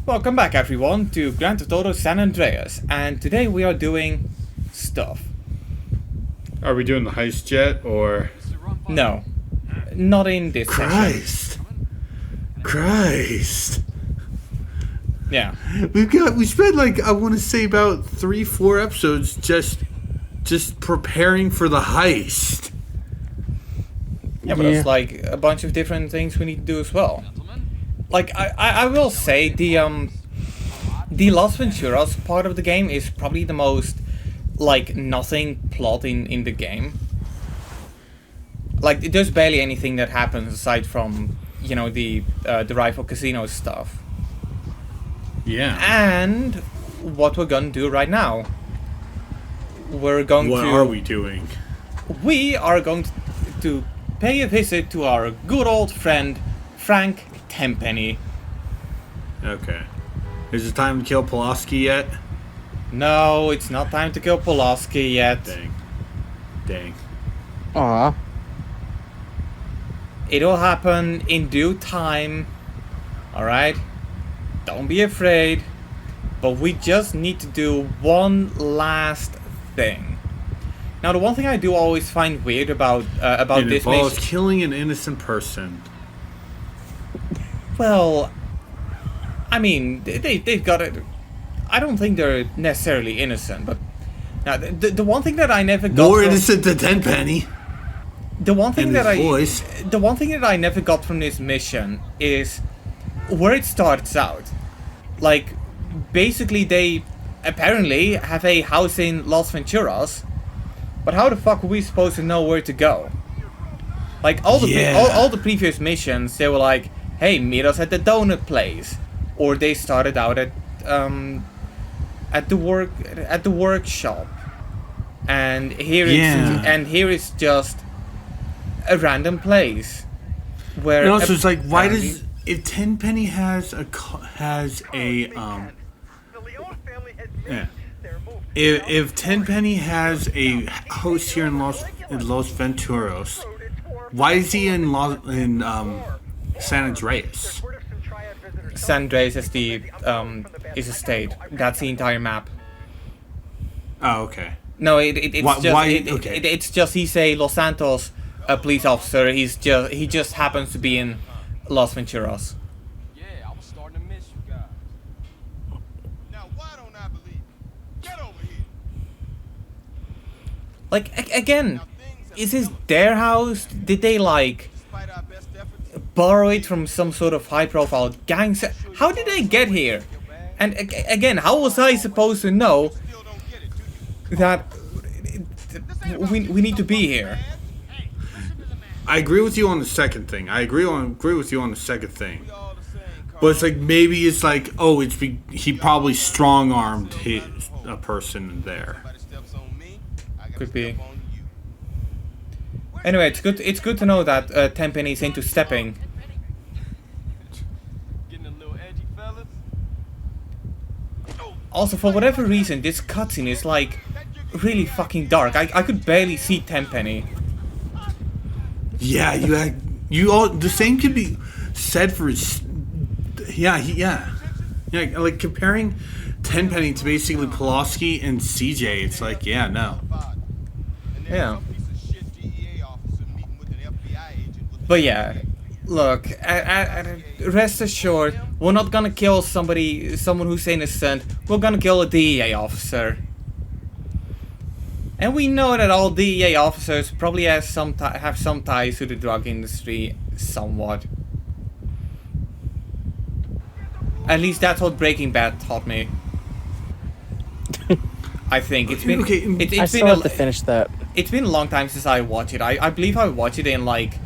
Welcome back everyone to Grand Theft Auto San Andreas, and today we are doing stuff. Are we doing the heist yet, or? No, not in this session. Christ. Yeah. We spent like, I want to say about 3-4 episodes just preparing for the heist. Yeah, but it's like a bunch of different things we need to do as well. Like, I will say the Las Venturas part of the game is probably the most, like, nothing plot in the game. Like, there's barely anything that happens aside from, you know, the rival casino stuff. Yeah. And what we're gonna do right now. What are we doing? We are going to pay a visit to our good old friend, Frank Tenpenny. Okay. Is it time to kill Pulaski yet? No, it's not time to kill Pulaski yet. Dang. Aww. It'll happen in due time. Alright? Don't be afraid. But we just need to do one last thing. Now, the one thing I do always find weird about it this involves mission... killing an innocent person. Well, I mean, they've got it. I don't think they're necessarily innocent, but now the one thing that I never got More innocent than Tenpenny. the one thing that voice. the one thing that I never got from this mission is where it starts out. Like, basically, they apparently have a house in Las Venturas, but how the fuck are we supposed to know where to go? Like all the previous missions, they were like, hey, meet us at the donut place, or they started out at the workshop, and here it's just a random place where. And also, it's like, why does if Tenpenny has a if Tenpenny has a host here in Los Venturos, why is he in San Andreas? San Andreas is is a state. That's the entire map. Oh, okay. No, it's just he's a Los Santos police officer. He just happens to be in Las Venturas. Yeah, I was starting to miss you guys. Now why don't I believe you? Get over here. Like again, is this their house? Did they like Despite our best efforts, borrow it from some sort of high-profile gangster? How did they get here? And again, how was I supposed to know still don't get it, do you? that we need to be here? I agree with you on the second thing. I agree with you on the second thing. All the same, But it's like, maybe it's like, oh, he probably strong-armed a person there. Somebody steps on me, I gotta Could be. step on you. Anyway, it's good to know that Tenpenny's into stepping. Getting a little edgy, fellas. Also, for whatever reason, this cutscene is like really fucking dark. I could barely see Tenpenny. Yeah, the same could be said for his. Yeah. Like comparing Tenpenny to basically Pulaski and CJ, it's like, yeah, no. Yeah. But yeah, look, rest assured, we're not gonna kill someone who's innocent. We're gonna kill a DEA officer. And we know that all DEA officers probably have some ties to the drug industry, somewhat. At least that's what Breaking Bad taught me. I think it's been I still have to finish that. It's been a long time since I watched it. I believe I watched it in like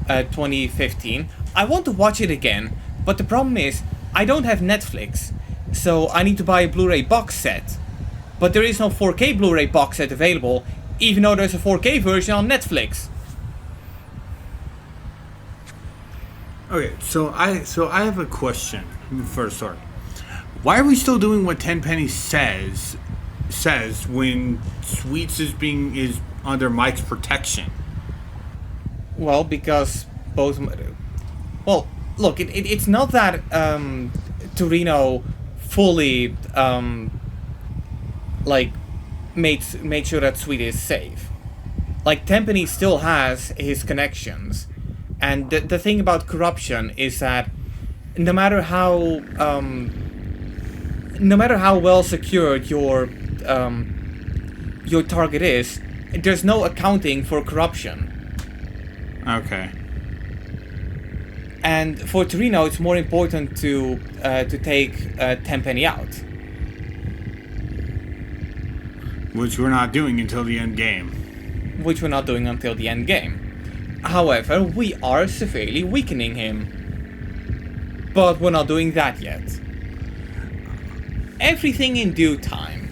2015. I want to watch it again, but the problem is I don't have Netflix, so I need to buy a Blu-ray box set. But there is no 4K Blu-ray box set available, even though there's a 4K version on Netflix. Okay, so I have a question first. Sorry, why are we still doing what Tenpenny says when Sweets is under Mike's protection? Well, because both... Well, look, it's not that Torino fully like made sure that Sweet is safe. Like Tenpenny still has his connections, and the thing about corruption is that no matter how well secured your target is, there's no accounting for corruption. Okay. And for Torino, it's more important to take Tenpenny out. Which we're not doing until the end game. Which we're not doing until the end game. However, we are severely weakening him. But we're not doing that yet. Everything in due time.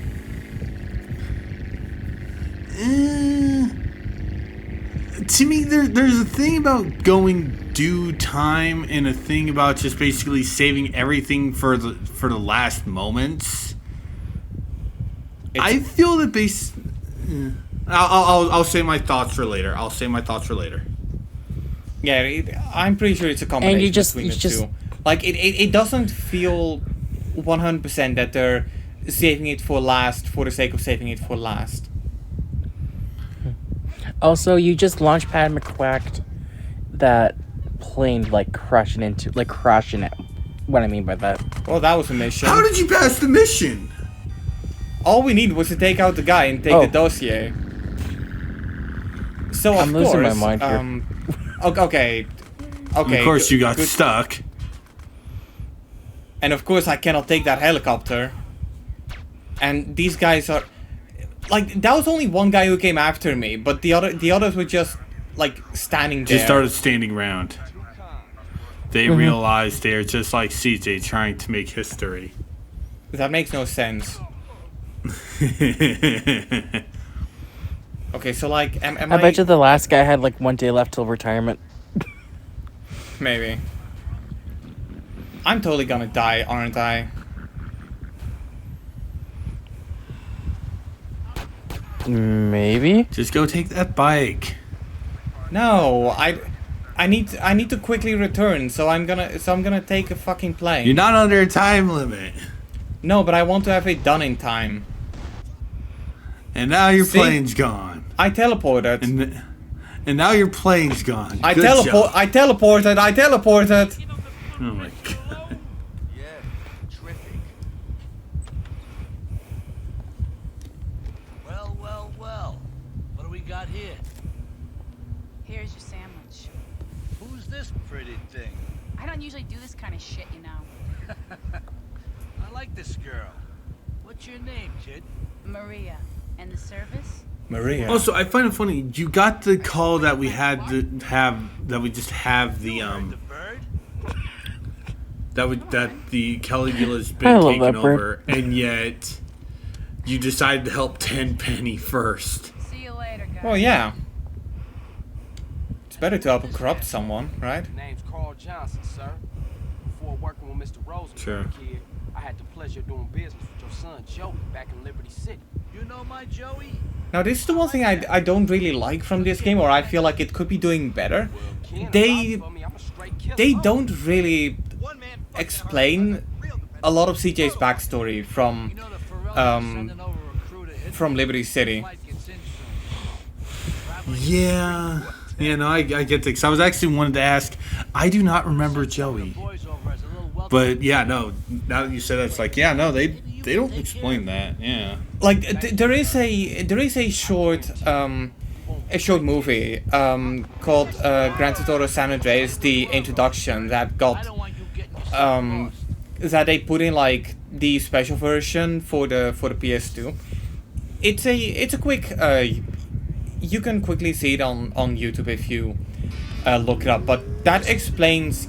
To me, there's a thing about going due time and a thing about just basically saving everything for the last moments. I feel that I'll say my thoughts for later. Yeah, I'm pretty sure it's a combination between the two. Like, it doesn't feel 100% that they're saving it for last for the sake of saving it for last. Also, you just launchpad McQuacked that plane, crashing it. What I mean by that. Well, that was a mission. How did you pass the mission? All we need was to take out the guy and take the dossier. So I'm losing my mind here. Okay. Of course, you got stuck. And of course, I cannot take that helicopter. And these guys are like, that was only one guy who came after me, but the others were just standing there. Just started standing around. They realized they're just like CJ trying to make history. That makes no sense. Okay, so am I bet you the last guy had 1 day left till retirement. Maybe. I'm totally gonna die, aren't I? Maybe. Just go take that bike. No, I need to quickly return, so I'm gonna take a fucking plane. You're not under a time limit. No, but I want to have it done in time. And now your plane's gone. I teleported. And now your plane's gone. I teleported. Oh my god. Yeah, terrific. Well. What do we got here? Here's your sandwich. Who's this pretty thing? I don't usually do this kind of shit, you know. I like this girl. What's your name, kid? Maria. And the service? Maria. Also, I find it funny. You got the call that we had to have that we just have the The bird? that the Caligula's been taken over, and yet you decided to help Tenpenny first. See you later, guys. Well, yeah. It's better to help corrupt someone, right? Name's Carl Johnson, sir. Before working with Mr. Rosenberg Sure. here, I had the pleasure of doing business with your son Joey back in Liberty City. You know my Joey? Now, this is the one thing I don't really like from this game, or I feel like it could be doing better. Ken, They for me, I'm a straight killer. they don't really explain a lot of CJ's backstory from You know the Ferrelli's sending over a crew to hit from Liberty City. flight gets in soon. Yeah. Yeah, no, I get that. 'Cause I was actually wanted to ask. I do not remember Joey. Boys over as a little welcome. But yeah, no. Now that you said that, it's like, yeah, no, they don't explain that. Yeah. Like there is a short movie called Grand Theft Auto San Andreas: The Introduction that I got don't want you getting yourself that they put in the special version for the PS2. It's a quick you can quickly see it on YouTube if you look it up, but that explains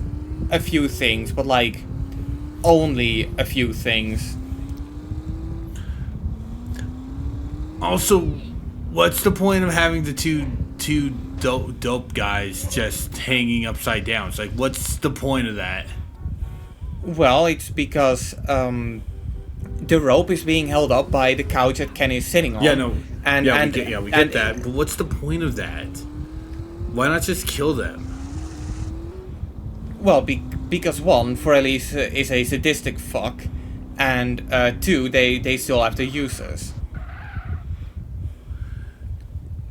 a few things, but only a few things. Also, what's the point of having the two dope guys just hanging upside down? It's like, what's the point of that? Well, it's because the rope is being held up by the couch that Kenny is sitting on. Yeah, no. And we get that. But what's the point of that? Why not just kill them? Well, because one, Forelli is a sadistic fuck, and 2, they still have their uses.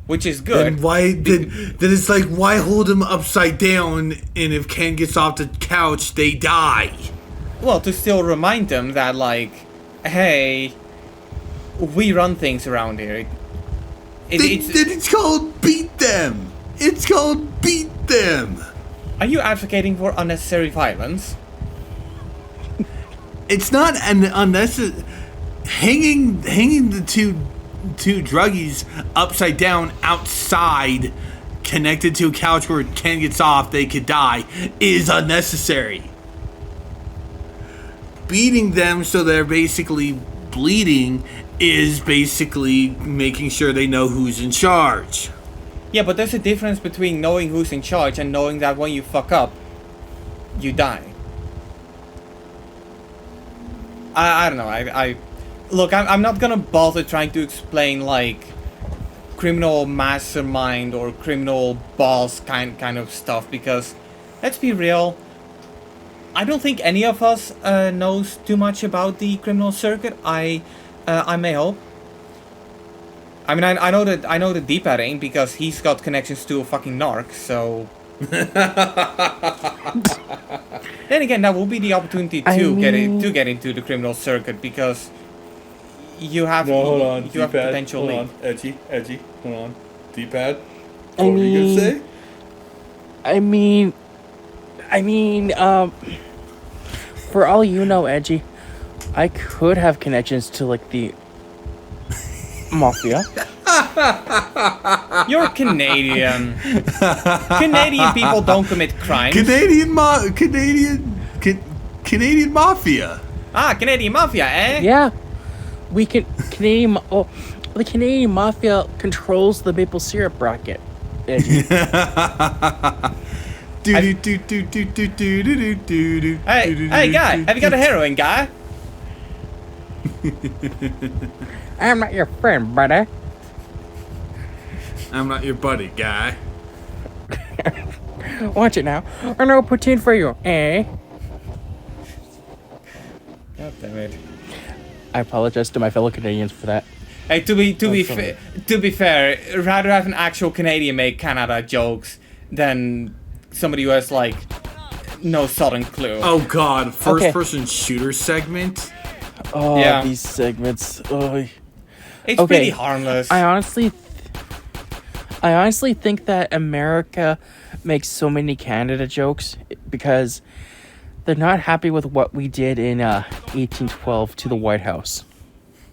Which is good. Then why? Then it's like, why hold him upside down? And if Ken gets off the couch, they die. Well, to still remind them that, like, hey, we run things around here. It's called beat them. It's called beat them. Are you advocating for unnecessary violence? It's not an unnecessary. Hanging the two druggies upside down outside, connected to a couch where Ken gets off, they could die, is unnecessary. Beating them so they're basically bleeding is basically making sure they know who's in charge. Yeah, but there's a difference between knowing who's in charge and knowing that when you fuck up, you die. I don't know, Look, I'm not gonna bother trying to explain, like, criminal mastermind or criminal boss kind of stuff, because, let's be real, I don't think any of us knows too much about the criminal circuit. I may hope. I mean, I know the D-pad ain't, because he's got connections to a fucking narc, so... Then again, that will be the opportunity to get into the criminal circuit, because you have hold on, you have D-pad, potential hold lead. on, Edgy, hold on, D-pad. What were you gonna say? I mean, for all you know, Edgy, I could have connections to, like, the mafia. You're Canadian. Canadian people don't commit crimes. Canadian mafia. Ah, Canadian mafia, eh? Yeah, we can the Canadian mafia controls the maple syrup bracket. Edgy. Hey, guy, have you got a heroin, guy? I'm not your friend, brother. I'm not your buddy, guy. Watch it now. I know poutine for you, eh? God damn it. I apologize to my fellow Canadians for that. Hey, to be fair, I'd rather have an actual Canadian make Canada jokes than somebody who has, like, no southern clue. Oh god, first-person shooter segment? Oh, Yeah. these segments. Oh. It's Okay. pretty harmless. I honestly think that America makes so many Canada jokes because they're not happy with what we did in 1812 to the White House.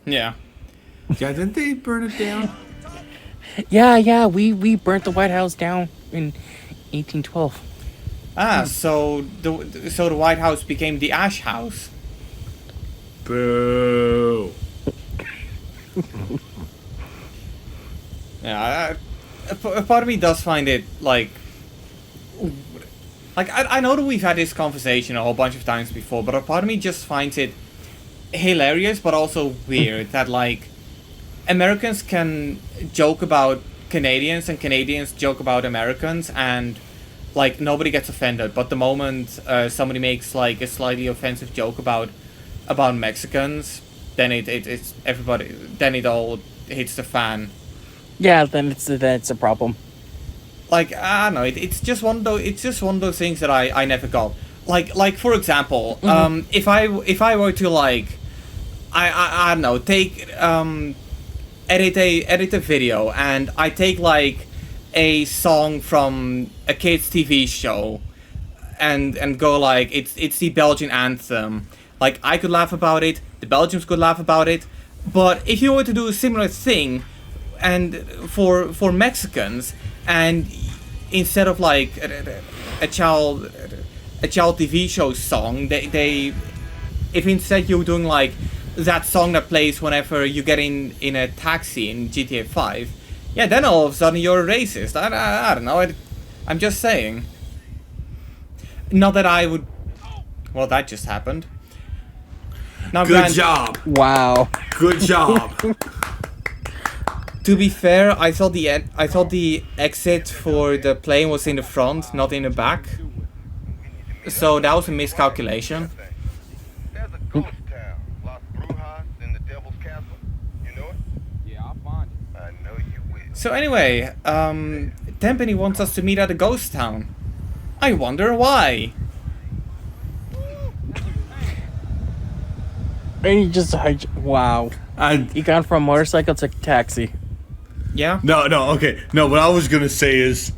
Yeah. Yeah, didn't they burn it down? Yeah, we burnt the White House down in 1812. Ah, so the White House became the Ash House. Boo. Yeah, a part of me does find it, like I know that we've had this conversation a whole bunch of times before, but a part of me just finds it hilarious, but also weird that, like, Americans can joke about Canadians and Canadians joke about Americans, and, like, nobody gets offended. But the moment somebody makes, like, a slightly offensive joke about Mexicans, then it's everybody. Then it all hits the fan. Yeah, then it's a problem. Like, I don't know, it's just one of those things that I never got. Like for example, if I were to, like, I don't know, take edit a video, and I take, like, a song from a kids TV show and go, like, it's the Belgian anthem. Like, I could laugh about it, the Belgians could laugh about it, but if you were to do a similar thing and for Mexicans, and instead of, like, a child TV show song, they if instead you're doing, like, that song that plays whenever you get in a taxi in GTA 5, yeah, then all of a sudden you're a racist. I don't know, I'm just saying. Not that I would... Well, that just happened. Now, Good job. Wow. Good job. To be fair, I thought the exit for the plane was in the front, not in the back. So that was a miscalculation. There's a ghost town. So anyway, Tenpenny wants us to meet at a ghost town. I wonder why. And he just wow. He gone from motorcycle to taxi. Yeah? No, okay. No, what I was gonna say is,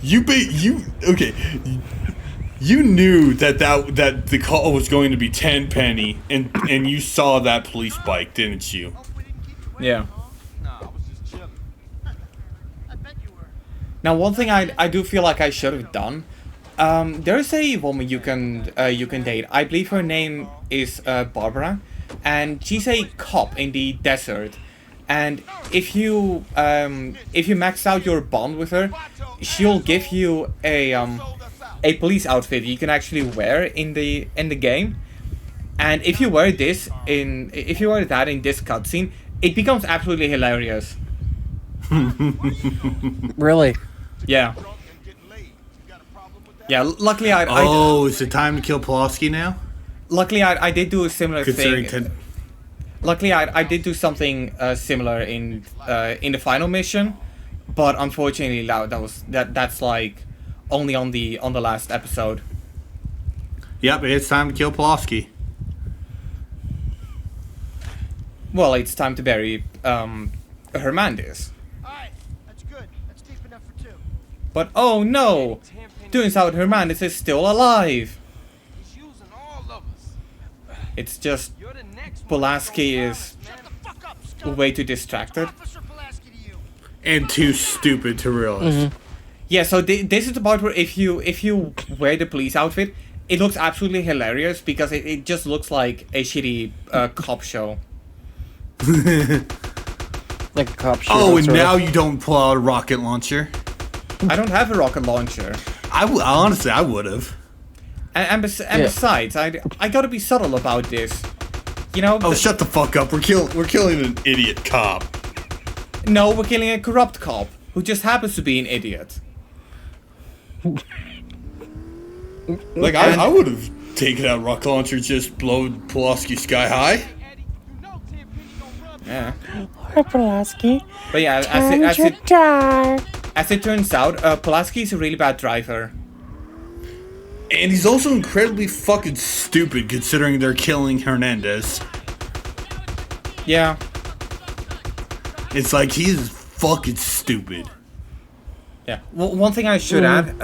you knew that the call was going to be Tenpenny, and you saw that police bike, didn't you? Yeah. Nah, I was just chilling. I bet you were. Now, one thing I do feel like I should have done. There's a woman you can date. I believe her name is Barbara, and she's a cop in the desert. And if you max out your bond with her, she'll give you a police outfit you can actually wear in the game. And if you wear that in this cutscene, it becomes absolutely hilarious. Really? Yeah. Drunk and getting laid. You got a problem with that? Yeah. Luckily, Is it time to kill Pulaski now? Luckily, I did do a similar Considering thing. Luckily, I did do something similar in the final mission, but unfortunately, that's like only on the last episode. Yep, it's time to kill Pulaski. Well, it's time to bury Hermandez. Alright, that's good. That's deep enough for two. But oh no! Turns out Hermandez is still alive. He's using all of us. It's just You're the next one. Pulaski is Shut the fuck up, scum. way too distracted. Officer Pulaski to you. And too stupid to realize. Yeah, so this is the part where if you wear the police outfit, it looks absolutely hilarious because it just looks like a shitty cop show. Like a cop show. Oh, and sort of. now you don't pull out a rocket launcher. I don't have a rocket launcher. Honestly, I would have. And besides, I gotta be subtle about this. You know? Oh, shut the fuck up. We're killing an idiot cop. No, we're killing a corrupt cop who just happens to be an idiot. Like, I would have taken out a rocket launcher, just blown Pulaski sky high. Eddie, you know Tenpenny gonna rub Yeah. Lord Pulaski, But yeah, as it turns out, Pulaski is a really bad driver. And he's also incredibly fucking stupid considering they're killing Hernandez. Yeah. It's like, he's fucking stupid. Yeah. Well, one thing I should add,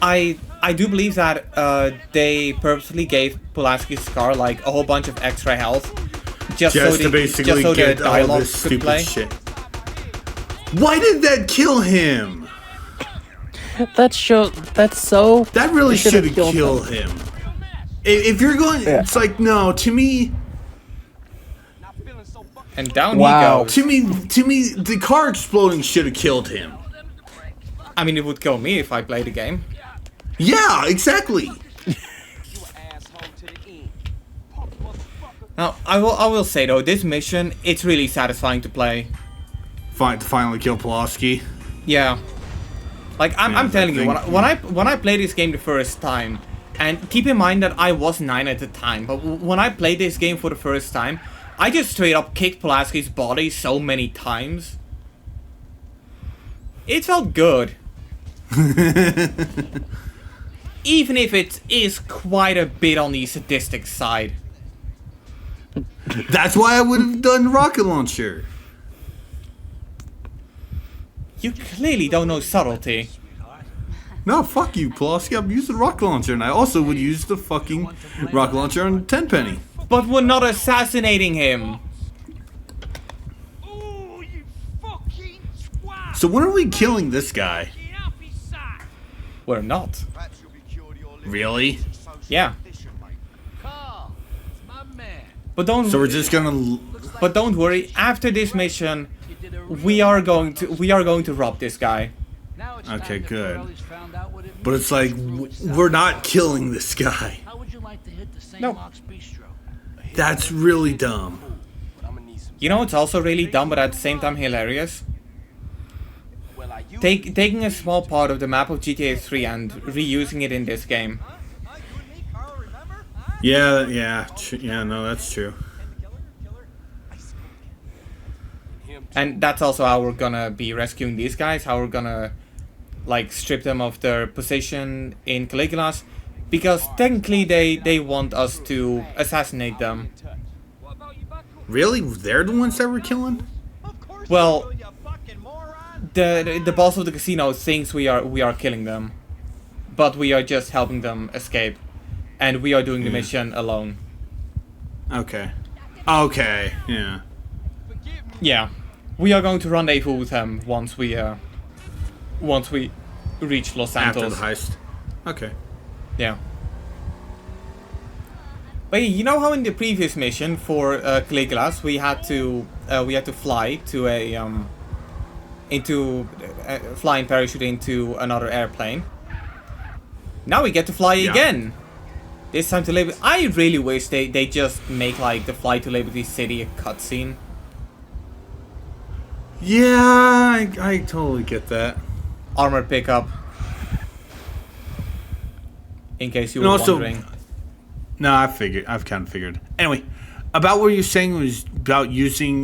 I do believe that they purposely gave Pulaski's car like a whole bunch of extra health, just so To basically the get all dialogue this could stupid play. shit. Why did that kill him? That so. That really They should should've have killed killed him. If you're going, Yeah. it's like, no, to me, not feeling so fucking And down Wow. he goes. to me, the car exploding should have killed him. I mean, it would kill me if I played the game. Yeah, exactly. you asshole to the end. Punk motherfucker. Now, I will say though, this mission, it's really satisfying to play. Fine, to finally kill Pulaski. Yeah. Like I'm Yeah, telling you, I think- when I played this game the first time, and keep in mind that I was 9 at the time, but when I played this game for the first time, I just straight up kicked Pulaski's body so many times. It felt good. Even if it is quite a bit on the sadistic side. That's why I would have done rocket launcher. You clearly don't know subtlety. No, fuck you, Pulaski. I'm using rocket launcher, and I also would use the fucking rocket launcher on Tenpenny. But we're not assassinating him. Ooh, you fucking squab. So when are we killing this guy? Get off his side. We're not. Perhaps you'll be cured of your liver. Really? Yeah. Carl, it's my man. But don't So we're just gonna. But don't worry, after this mission, we are going to rob this guy. Now it's Okay, time that good. Pirelli's found out what it But means it's like, to be we're not killing this guy. How would you like to hit the St. No. Mark's Bistro? That's really dumb. But I'm gonna need some. You know, it's also really dumb, but at the same time hilarious. Well, I use Taking a small part of the map of GTA 3 and reusing it in this game. Yeah, no, that's true. him And that's also how we're gonna be rescuing these guys, how we're gonna, like, strip them of their position in Caligula's, because technically they want us to assassinate them. Really? They're the ones that were killing? Well, the boss of the casino thinks we are killing them, but we are just helping them escape, and we are doing the mission alone. Okay. Okay, yeah. Yeah, we are going to rendezvous with them once we reach Los Santos. After the heist. Okay. Yeah. But you know how in the previous mission for Caligula's we had to fly to a fly and parachute into another airplane. Now we get to fly again. This time to Liberty. I really wish they just make like the flight to Liberty City a cutscene. Yeah, I totally get that. Armor pickup. In case you were And also, wondering. No, I've kind of figured. Anyway, about what you're saying was about using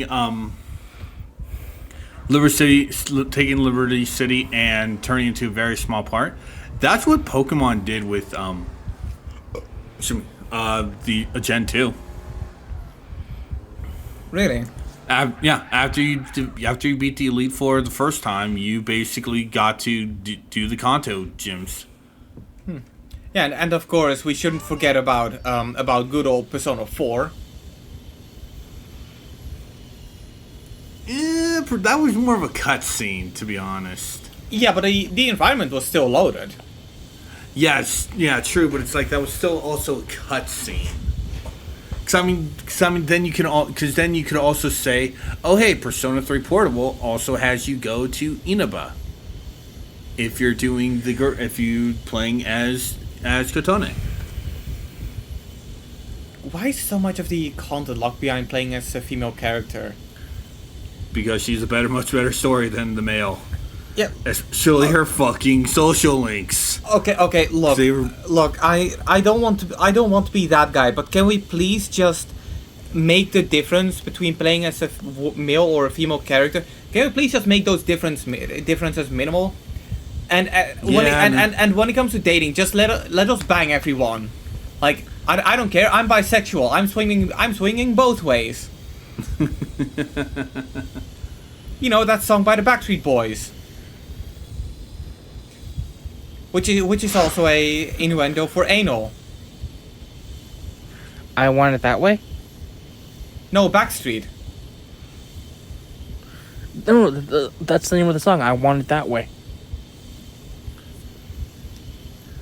taking Liberty City and turning it into a very small part. That's what Pokemon did with the Gen 2. Really? Yeah, after you beat the Elite Four the first time, you basically got to do the Kanto gyms. Yeah, and of course we shouldn't forget about good old Persona 4. Yeah, that was more of a cutscene, to be honest. Yeah, but the environment was still loaded. Yes, yeah, true, but it's like that was still also a cutscene. Because I mean, then you could also say, oh hey, Persona 3 Portable also has you go to Inaba. If you're playing as Kotone. Why is so much of the content locked behind playing as a female character? Because she's a much better story than the male. Yeah. Especially her fucking social links. Okay. Look. I don't want to be that guy. But can we please just make the difference between playing as a male or a female character? Can we please just make those differences minimal? And when it comes to dating, just let us bang everyone. Like I don't care. I'm bisexual. I'm swinging both ways. You know that song by the Backstreet Boys. Which is also a innuendo for anal. I want it that way? No, Backstreet. No, that's the name of the song. I want it that way.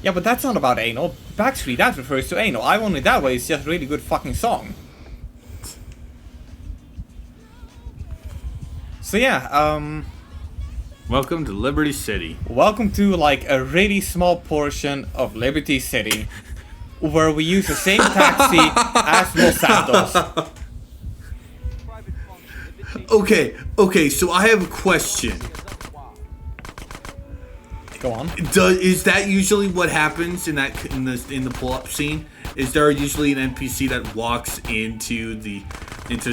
Yeah, but that's not about anal. Backstreet, that refers to anal. I Want It That Way is just a really good fucking song. So yeah, Welcome to Liberty City. welcome to like a really small portion of Liberty City, where we use the same taxi as Los Santos. Okay, so I have a question. Go on. Is that usually what happens in the pull-up scene? Is there usually an NPC that walks into the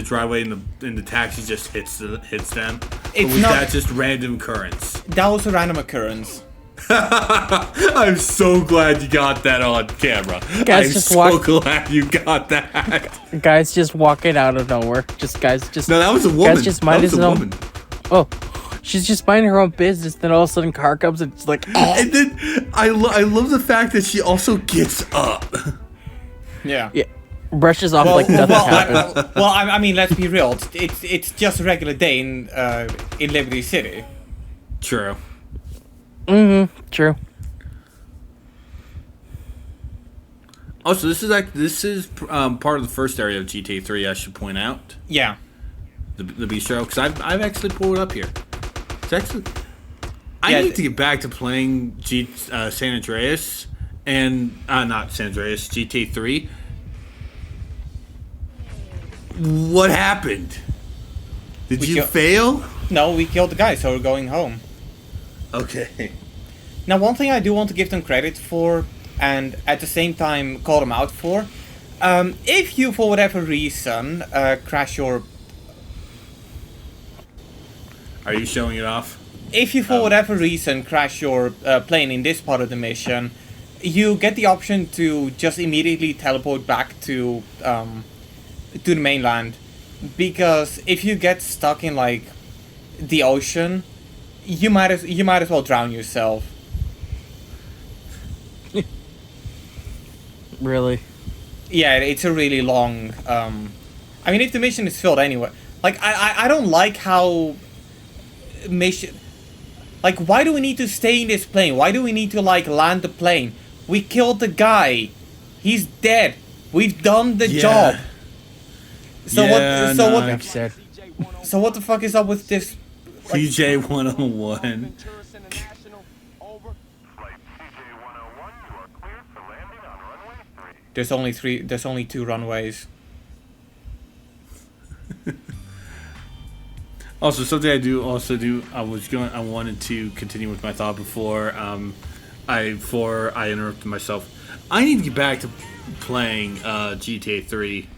driveway and the taxi just hits them? It's or was not- that just random occurrence? That was a random occurrence. I'm so glad you got that on camera. Guys, I'm just so glad you got that. Guys just walking out of nowhere. No, that was a woman. Guys just that mind was his a own. woman. Oh, she's just minding her own business. Then all of a sudden, car comes and it's like, And then I love the fact that she also gets up. Yeah. yeah, brushes off like nothing happened. I mean, let's be real. It's just a regular day in Liberty City. True. True. Also, this is part of the first area of GTA 3. I should point out Yeah. the bistro because I've actually pulled it up here. It's actually Yeah, I need to get back to playing San Andreas and not San Andreas GTA 3. What happened? Did We you kill- fail? No, we killed the guy, so we're going home. Okay. Now, one thing I do want to give them credit for, and at the same time call them out for, if you, for whatever reason, crash your... Are you showing it off? If you, for whatever reason, crash your plane in this part of the mission, you get the option to just immediately teleport back to the mainland. Because if you get stuck in like the ocean, you might as well drown yourself. Really? Yeah, it's a really long. I mean, if the mission is filled anyway, like I don't like how mission. Like, why do we need to stay in this plane? Why do we need to like land the plane? We killed the guy. He's dead. We've done the job. So Yeah, what? So no, what? Enough said. So what the fuck is up with this? CJ 101. Venturis International, over. There's only three. There's only 2 runways. Also, something I wanted to continue with my thought before I interrupted myself. I need to get back to playing GTA 3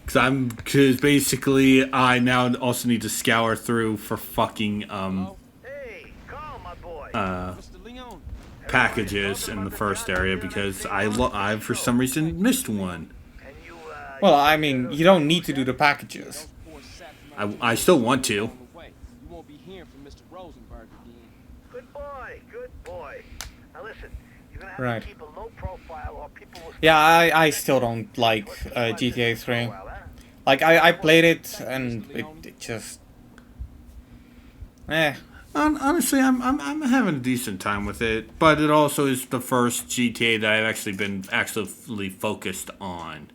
because basically I now also need to scour through for fucking Hey, call my boy. Mr. Leon. packages in the first area because I for some reason missed one. Can you, Well, I mean, you don't need to do the packages. I still want to. You won't be hearing from Mr. Rosenberg again. good boy. Now listen, you're gonna have Right. to keep a low profile or people will... Yeah, I still don't like GTA 3. Like, I played it and it just... Honestly, I'm having a decent time with it, but it also is the first GTA that I've actually been actively focused on,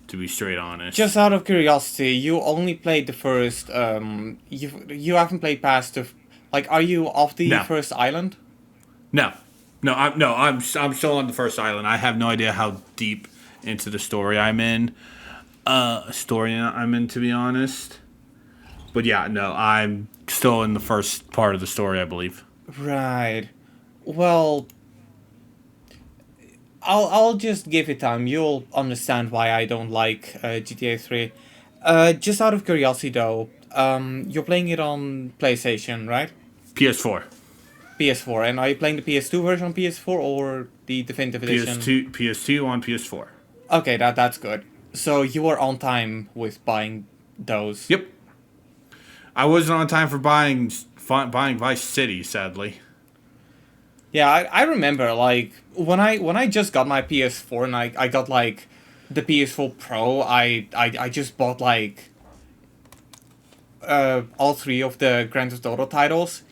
to be straight honest. Just out of curiosity, you only played the first, you haven't played past the... Like, are you off the No. first island? I'm still on the first island. I have no idea how deep into the story I'm in. To be honest. But yeah, no, I'm still in the first part of the story, I believe. Right. Well... I'll just give it time. You'll understand why I don't like GTA 3. Just out of curiosity though, you're playing it on PlayStation, right? PS4. PS4, and are you playing the PS2 version on PS4 or the definitive edition? PS2 on PS4. Okay, that's good. So you were on time with buying those. Yep. I wasn't on time for buying Vice City, sadly. Yeah, I remember like when I just got my PS4 and I got like the PS4 Pro, I just bought like all 3 of the Grand Theft Auto titles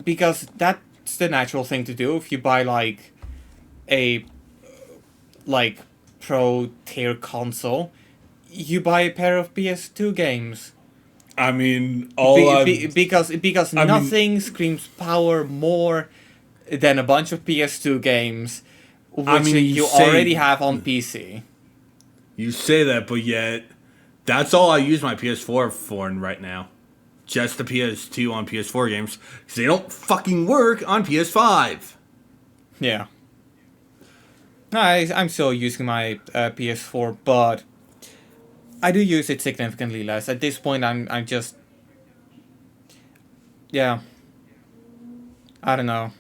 because that's the natural thing to do if you buy like a like pro tier console. You buy a pair of PS2 games. I mean, Because nothing screams power more than a bunch of PS2 games, which you already have on PC. You say that, but yet, that's all I use my PS4 for right now. Just the PS2 on PS4 games, because they don't fucking work on PS5. Yeah. No, I'm still using my PS4, but I do use it significantly less. At this point, I'm just... Yeah. I don't know.